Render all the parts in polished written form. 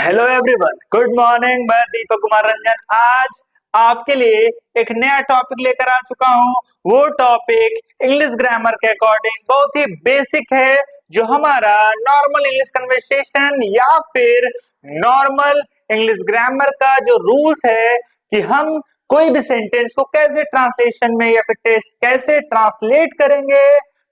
Hello everyone, good morning. मैं दीपक कुमार रंजन आज आपके लिए एक नया टॉपिक लेकर आ चुका हूं। वो टॉपिक इंग्लिश ग्रामर के अकॉर्डिंग बहुत ही बेसिक है, जो हमारा नॉर्मल इंग्लिश कन्वर्सेशन या फिर नॉर्मल इंग्लिश ग्रामर का जो रूल्स है कि हम कोई भी सेंटेंस को कैसे ट्रांसलेशन में या फिर टेस्ट कैसे ट्रांसलेट करेंगे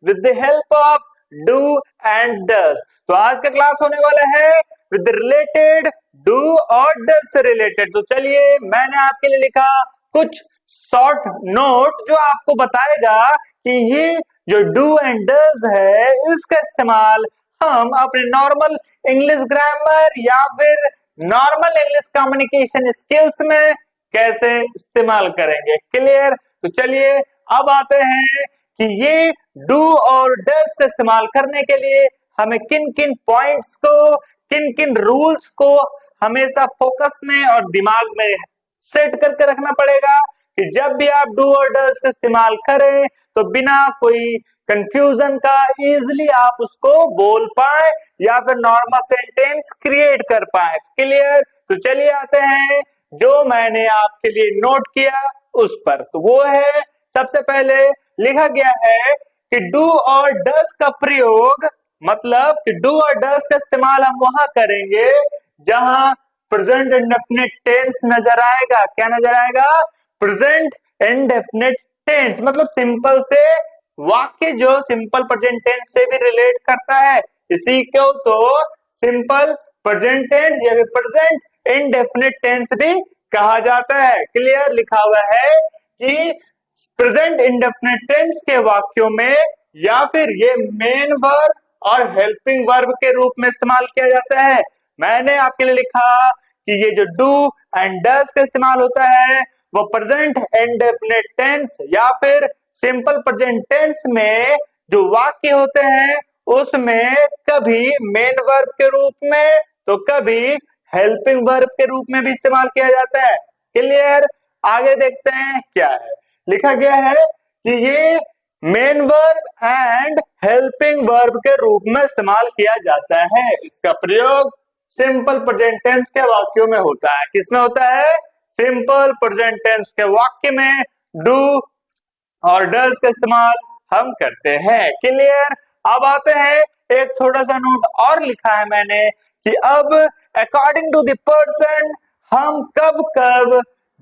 with the help of do and does. तो आज का क्लास होने वाला है विद रिलेटेड डू और डज से रिलेटेड। तो चलिए, मैंने आपके लिए लिखा कुछ शॉर्ट नोट जो आपको बताएगा कि ये जो डू एंड डज है इसका इस्तेमाल हम अपने नॉर्मल इंग्लिश ग्रामर या फिर नॉर्मल इंग्लिश कम्युनिकेशन स्किल्स में कैसे इस्तेमाल करेंगे। क्लियर? तो चलिए अब आते हैं कि ये डू और डज का इस्तेमाल करने के लिए हमें किन किन पॉइंट्स को, किन किन रूल्स को हमेशा फोकस में और दिमाग में सेट करके रखना पड़ेगा कि जब भी आप डू और डज का इस्तेमाल करें तो बिना कोई कंफ्यूजन का इजीली आप उसको बोल पाए या फिर नॉर्मल सेंटेंस क्रिएट कर पाए। क्लियर? तो चलिए आते हैं जो मैंने आपके लिए नोट किया उस पर। तो वो है, सबसे पहले लिखा गया है कि डू और डज का प्रयोग, मतलब कि डू और डज का इस्तेमाल हम वहां करेंगे जहां प्रेजेंट इंडेफिनिट टेंस नजर आएगा। क्या नजर आएगा? प्रेजेंट इंडेफिनिट टेंस, मतलब सिंपल से वाक्य जो सिंपल प्रेजेंट टेंस से भी रिलेट करता है, इसी को तो सिंपल प्रेजेंट टेंस या फिर प्रेजेंट इंडेफिनिट टेंस भी कहा जाता है। क्लियर? लिखा हुआ है कि प्रेजेंट इंडेफिनिट टेंस के वाक्यों में या फिर ये मेन वर्ब और हेल्पिंग वर्ब के रूप में इस्तेमाल किया जाता है। मैंने आपके लिए लिखा कि ये जो डू एंड डज का इस्तेमाल होता है वो प्रेजेंट इंडेफिनिट टेंस या फिर सिंपल प्रेजेंट टेंस में जो वाक्य होते हैं उसमें कभी मेन वर्ब के रूप में तो कभी हेल्पिंग वर्ब के रूप में भी इस्तेमाल किया जाता है। क्लियर? आगे देखते हैं क्या है। लिखा गया है कि ये main verb and helping verb के रूप में इस्तेमाल किया जाता है। इसका प्रयोग सिंपल प्रेजेंट टेंस के वाक्यों में होता है। किसमें होता है? सिंपल प्रेजेंट टेंस के वाक्य में डू और डज का इस्तेमाल हम करते हैं। क्लियर? अब आते हैं, एक छोटा सा नोट और लिखा है मैंने कि अब अकॉर्डिंग टू द पर्सन हम कब कब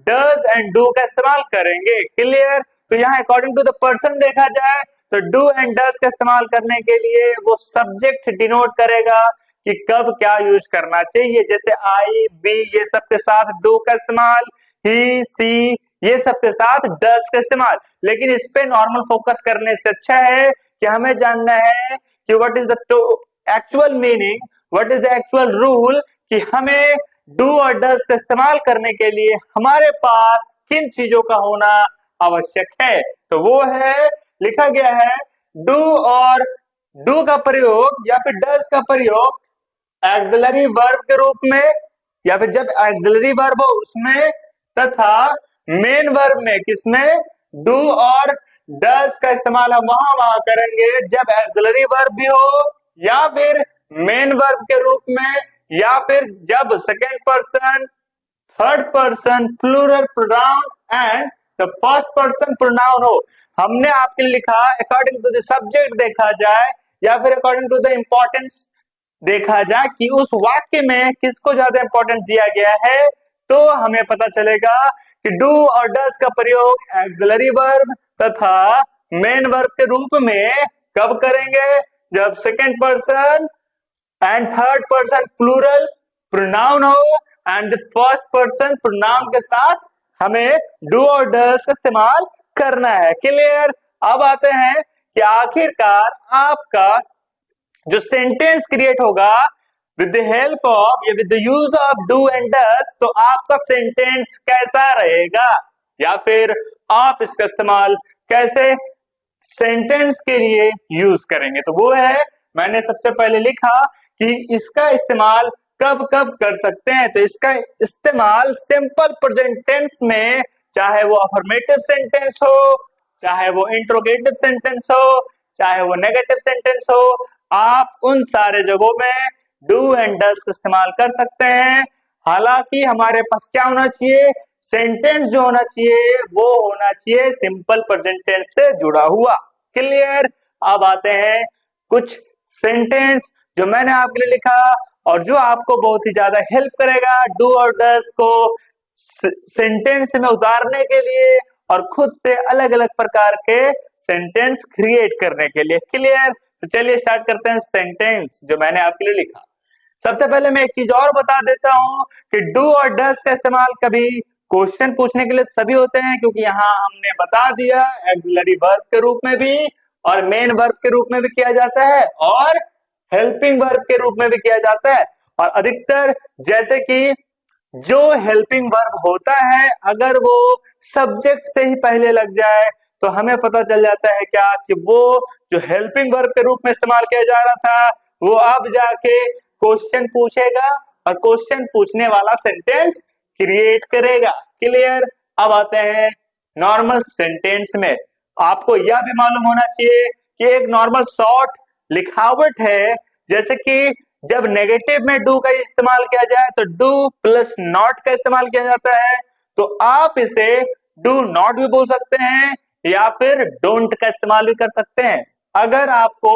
डज एंड डू का इस्तेमाल करेंगे। क्लियर? तो यहाँ अकॉर्डिंग टू द पर्सन देखा जाए तो डू एंड डज का इस्तेमाल करने के लिए वो सब्जेक्ट डिनोट करेगा कि कब क्या यूज करना चाहिए। जैसे आई, बी, ये सब के साथ डू का इस्तेमाल, ही, सी, ये सब के साथ डज का इस्तेमाल। लेकिन इस पे नॉर्मल फोकस करने से अच्छा है कि हमें जानना है कि what is the actual meaning, what is the actual rule, कि हमें डू और डज का इस्तेमाल करने के लिए हमारे पास किन चीजों का होना आवश्यक है। तो वो है, लिखा गया है डू और डू का प्रयोग या फिर डज का प्रयोग एक्सिलरी वर्ब के रूप में या फिर जब एक्सिलरी वर्ब हो उसमें, तथा मेन वर्ब में, किसमें? डू और डज का इस्तेमाल हम वहां करेंगे जब एक्सिलरी वर्ब भी हो या फिर मेन वर्ब के रूप में या फिर जब second person, third person plural pronoun and the first person pronoun हो। हमने आपके लिए लिखा अकॉर्डिंग टू द सब्जेक्ट देखा जाए या फिर अकॉर्डिंग टू द इंपॉर्टेंस देखा जाए कि उस वाक्य में किसको ज्यादा इंपॉर्टेंस दिया गया है, तो हमें पता चलेगा कि डू और डज का प्रयोग एक्सिलरी वर्ब तथा मेन वर्ब के रूप में कब करेंगे? जब second person and third person plural pronoun हो and the first person pronoun के साथ हमें डू और डज का इस्तेमाल करना है। क्लियर? अब आते हैं कि आखिरकार आपका जो सेंटेंस क्रिएट होगा विद द हेल्प ऑफ या with the use of do and does, तो आपका सेंटेंस कैसा रहेगा या फिर आप इसका इस्तेमाल कैसे सेंटेंस के लिए यूज करेंगे। तो वो है, मैंने सबसे पहले लिखा कि इसका इस्तेमाल कब कब कर सकते हैं। तो इसका इस्तेमाल सिंपल प्रेजेंट टेंस में, चाहे वो अफर्मेटिव सेंटेंस हो, चाहे वो इंट्रोगेटिव सेंटेंस हो, चाहे वो नेगेटिव सेंटेंस हो, आप उन सारे जगहों में डू एंड डज का इस्तेमाल कर सकते हैं। हालांकि हमारे पास क्या होना चाहिए, सेंटेंस जो होना चाहिए वो होना चाहिए सिंपल प्रेजेंट टेंस से जुड़ा हुआ। क्लियर। अब आते हैं कुछ सेंटेंस जो मैंने आपके लिए लिखा और जो आपको बहुत ही ज्यादा हेल्प करेगा डू और डज को सेंटेंस में उतारने के लिए और खुद से अलग अलग प्रकार के सेंटेंस क्रिएट करने के लिए। क्लियर। तो चलिए स्टार्ट करते हैं सेंटेंस जो मैंने आपके लिए लिखा। सबसे पहले मैं एक चीज और बता देता हूं कि डू और डज का इस्तेमाल कभी क्वेश्चन पूछने के लिए सभी होते हैं, क्योंकि यहाँ हमने बता दिया ऑक्सिलरी वर्ब के रूप में भी और मेन वर्ब के रूप में भी किया जाता है और हेल्पिंग वर्ब के रूप में भी किया जाता है। और अधिकतर जैसे कि जो हेल्पिंग वर्ब होता है अगर वो सब्जेक्ट से ही पहले लग जाए तो हमें पता चल जाता है क्या कि वो जो हेल्पिंग वर्ब के रूप में इस्तेमाल किया जा रहा था वो अब जाके क्वेश्चन पूछेगा और क्वेश्चन पूछने वाला सेंटेंस क्रिएट करेगा। क्लियर। अब आते हैं नॉर्मल सेंटेंस में। आपको यह भी मालूम होना चाहिए कि एक नॉर्मल शॉर्ट लिखावट है, जैसे कि जब नेगेटिव में डू का इस्तेमाल किया जाए तो डू प्लस नॉट का इस्तेमाल किया जाता है, तो आप इसे डू नॉट भी बोल सकते हैं या फिर डोंट का इस्तेमाल भी कर सकते हैं। अगर आपको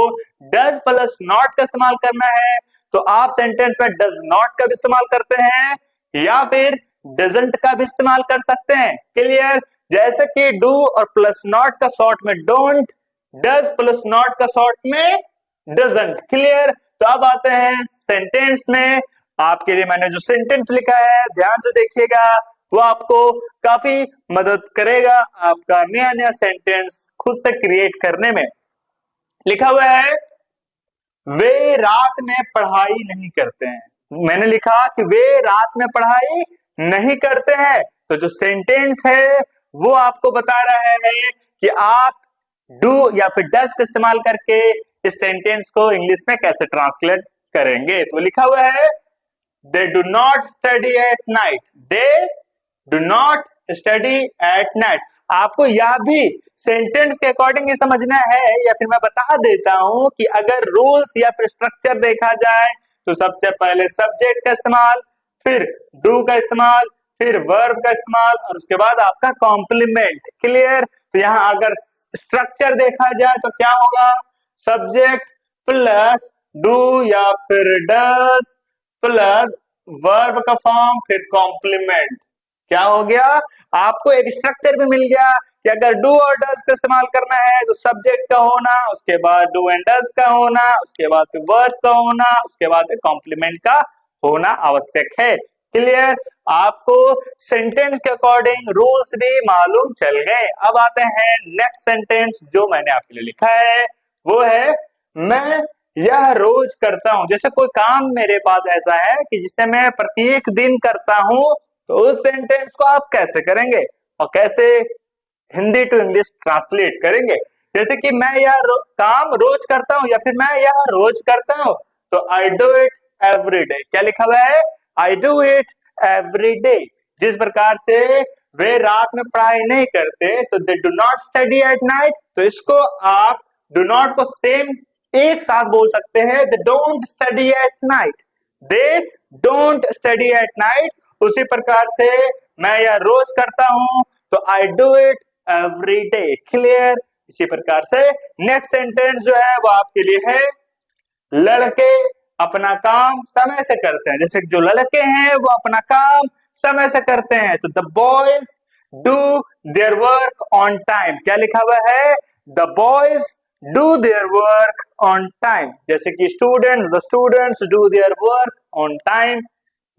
डज प्लस नॉट का इस्तेमाल करना है तो आप सेंटेंस में डज नॉट का भी इस्तेमाल करते हैं या फिर डजंट का भी इस्तेमाल कर सकते हैं। क्लियर। जैसे कि डू और प्लस नॉट का शॉर्ट में डोंट, डज प्लस नॉट का शॉर्ट में डजंट। क्लियर। तो अब आते हैं सेंटेंस में। आपके लिए मैंने जो सेंटेंस लिखा है ध्यान से देखिएगा, वो आपको काफी मदद करेगा आपका नया नया सेंटेंस खुद से क्रिएट करने में। लिखा हुआ है वे रात में पढ़ाई नहीं करते हैं। मैंने लिखा कि वे रात में पढ़ाई नहीं करते हैं, तो जो सेंटेंस है वो आपको बता रहा है कि आप डू या फिर डज का इस्तेमाल करके इस सेंटेंस को इंग्लिश में कैसे ट्रांसलेट करेंगे। तो लिखा हुआ है they do not study at night, they do not study at night. आपको यह भी सेंटेंस के अकॉर्डिंग ही समझना है या फिर मैं बता देता हूं कि अगर रूल्स या फिर स्ट्रक्चर देखा जाए तो सबसे पहले सब्जेक्ट का इस्तेमाल, फिर डू का इस्तेमाल, फिर वर्ब का इस्तेमाल और उसके बाद आपका कॉम्प्लीमेंट। क्लियर। तो यहां अगर स्ट्रक्चर देखा जाए तो क्या होगा, सब्जेक्ट प्लस डू या फिर डज प्लस वर्ब का फॉर्म फिर कॉम्प्लीमेंट। क्या हो गया, आपको एक स्ट्रक्चर भी मिल गया कि अगर डू और डज का इस्तेमाल करना है तो सब्जेक्ट का होना, उसके बाद डू एंड डज का होना, उसके बाद फिर वर्ब का होना, उसके बाद कॉम्प्लीमेंट का होना आवश्यक है। क्लियर। आपको सेंटेंस के अकॉर्डिंग रूल्स भी मालूम चल गए। अब आते हैं नेक्स्ट सेंटेंस जो मैंने आपके लिए लिखा है, वो है मैं यह रोज करता हूं। जैसे कोई काम मेरे पास ऐसा है कि जिसे मैं प्रत्येक दिन करता हूं, तो उस सेंटेंस को आप कैसे करेंगे और कैसे हिंदी टू इंग्लिश ट्रांसलेट करेंगे। जैसे कि मैं यह काम रोज करता हूं या फिर मैं यह रोज करता हूं, तो I do it every day. क्या लिखा हुआ है, I do it every day. जिस प्रकार से वे रात में पढ़ाई नहीं करते तो they do not study at night, तो इसको आप डू नॉट को सेम एक साथ बोल सकते हैं, they don't study at night, they don't study at night. उसी प्रकार से मैं यह रोज करता हूं तो I do it every day. Clear. इसी प्रकार से नेक्स्ट सेंटेंस जो है वो आपके लिए है लड़के अपना काम समय से करते हैं। जैसे जो लड़के हैं वो अपना काम समय से करते हैं, तो the boys do their work on time. क्या लिखा हुआ है, the boys do their work on time. जैसे कि the students do their work on time,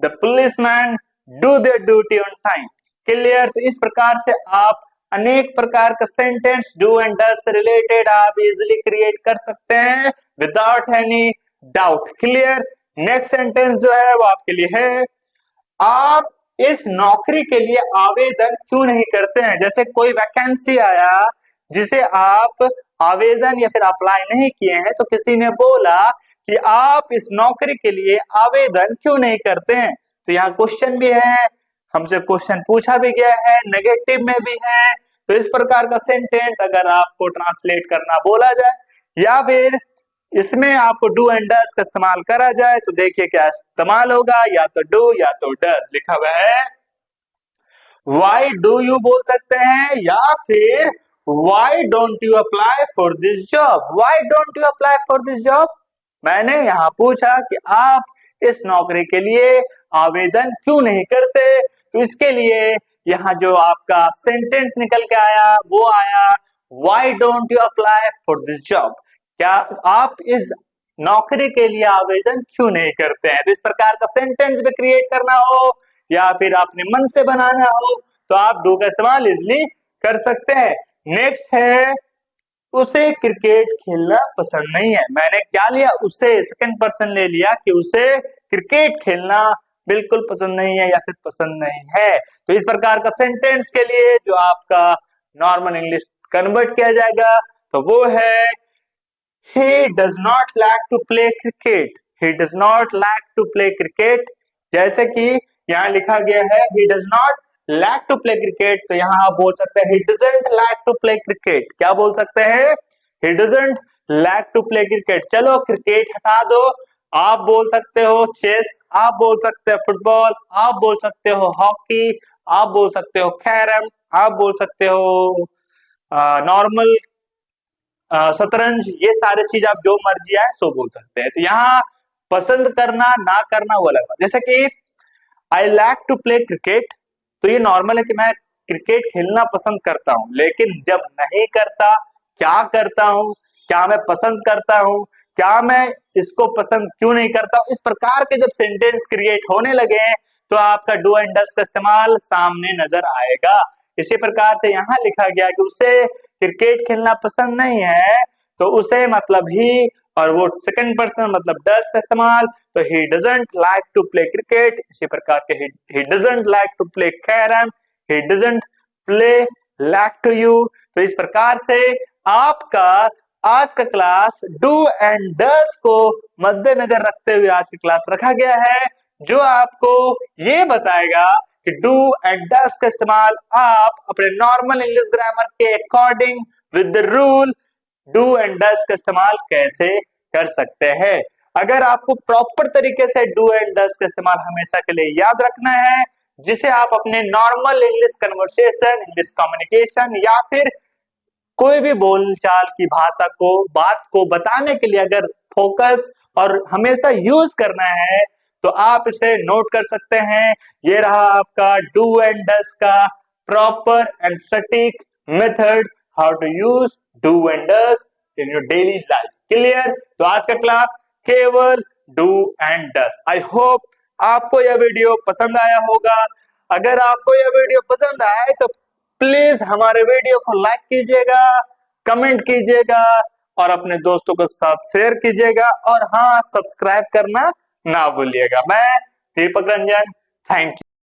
the policeman do their duty on time. Clear. तो इस प्रकार से आप अनेक प्रकार का सेंटेंस डू एंड डज से रिलेटेड आप इजिली क्रिएट कर सकते हैं without any doubt. Clear. Next sentence जो है वो आपके लिए है आप इस नौकरी के लिए आवेदन क्यों नहीं करते हैं। जैसे कोई वैकेंसी आया जिसे आप आवेदन या फिर अप्लाई नहीं किए हैं, तो किसी ने बोला कि आप इस नौकरी के लिए आवेदन क्यों नहीं करते हैं। तो यहाँ क्वेश्चन भी है, हमसे क्वेश्चन पूछा भी गया है, नेगेटिव में भी है। तो इस प्रकार का सेंटेंस अगर आपको ट्रांसलेट करना बोला जाए या फिर इसमें आपको डू एंड डज का इस्तेमाल करा जाए तो देखिए क्या इस्तेमाल होगा, या तो डू या तो डज लिखा हुआ है। वाई डू यू बोल सकते हैं, या फिर why don't you apply for this job. Why don't you apply for this job, मैंने यहाँ पूछा कि आप इस नौकरी के लिए आवेदन क्यों नहीं करते, तो इसके लिए यहाँ जो आपका सेंटेंस निकल के आया वो आया why don't you apply for this job, क्या आप इस नौकरी के लिए आवेदन क्यों नहीं करते हैं। तो इस प्रकार का सेंटेंस भी क्रिएट करना हो या फिर अपने मन से बनाना हो तो आप डू का इस्तेमाल इजिली कर सकते हैं। नेक्स्ट है उसे क्रिकेट खेलना पसंद नहीं है। मैंने क्या लिया, उसे सेकंड पर्सन ले लिया कि उसे क्रिकेट खेलना बिल्कुल पसंद नहीं है या फिर पसंद नहीं है। तो इस प्रकार का सेंटेंस के लिए जो आपका नॉर्मल इंग्लिश कन्वर्ट किया जाएगा तो वो है he does not like to play cricket, he does not like to play cricket। जैसे कि यहाँ लिखा गया है he does not like to play cricket, तो यहाँ आप बोल सकते हैं he doesn't like to play cricket। क्या बोल सकते हैं, he doesn't like to play cricket। चलो क्रिकेट हटा दो, आप बोल सकते हो चेस, आप बोल सकते हो फुटबॉल, आप बोल सकते हो हॉकी, आप बोल सकते हो कैरम, आप बोल सकते हो नॉर्मल शतरंज, ये सारे चीज आप जो मर्जी आए सो बोल सकते हैं। तो यहाँ पसंद करना ना करना वो अलग बात। जैसे कि I like to play cricket, तो ये नॉर्मल है कि मैं क्रिकेट खेलना पसंद करता हूँ, लेकिन जब नहीं करता क्या करता हूँ, क्या मैं पसंद करता हूँ, क्या मैं इसको पसंद क्यों नहीं करता, इस प्रकार के जब सेंटेंस क्रिएट होने लगे तो आपका डू एंड डज का इस्तेमाल सामने नजर आएगा। इसी प्रकार से यहाँ लिखा गया कि उसे क्रिकेट खेलना पसंद नहीं है, तो उसे मतलब ही और वो सेकंड पर्सन मतलब डज का इस्तेमाल, तो he doesn't like to play cricket. इसी प्रकार के he doesn't like to play carrom, he doesn't play like to you. तो इस प्रकार से आपका आज का क्लास डू एंड डज को मद्देनजर रखते हुए आज की क्लास रखा गया है, जो आपको ये बताएगा कि डू एंड डज का इस्तेमाल आप अपने नॉर्मल इंग्लिश ग्रामर के according with the rule do and does का इस्तेमाल कैसे कर सकते हैं। अगर आपको प्रॉपर तरीके से डू एंड डज का इस्तेमाल हमेशा के लिए याद रखना है, जिसे आप अपने normal English conversation, English communication या फिर कोई भी बोलचाल की भाषा को, बात को बताने के लिए अगर फोकस और हमेशा यूज करना है तो आप इसे नोट कर सकते हैं। ये रहा आपका डू एंड डज का प्रॉपर एंड सटीक method, how to use do and does in your daily life. Clear? तो आज का क्लास केवल do and does. I hope आपको यह वीडियो पसंद आया होगा। अगर आपको यह वीडियो पसंद आए तो प्लीज हमारे वीडियो को लाइक कीजिएगा, कमेंट कीजिएगा और अपने दोस्तों के साथ शेयर कीजिएगा, और हाँ, सब्सक्राइब करना ना भूलिएगा। मैं दीपक रंजन, थैंक यू।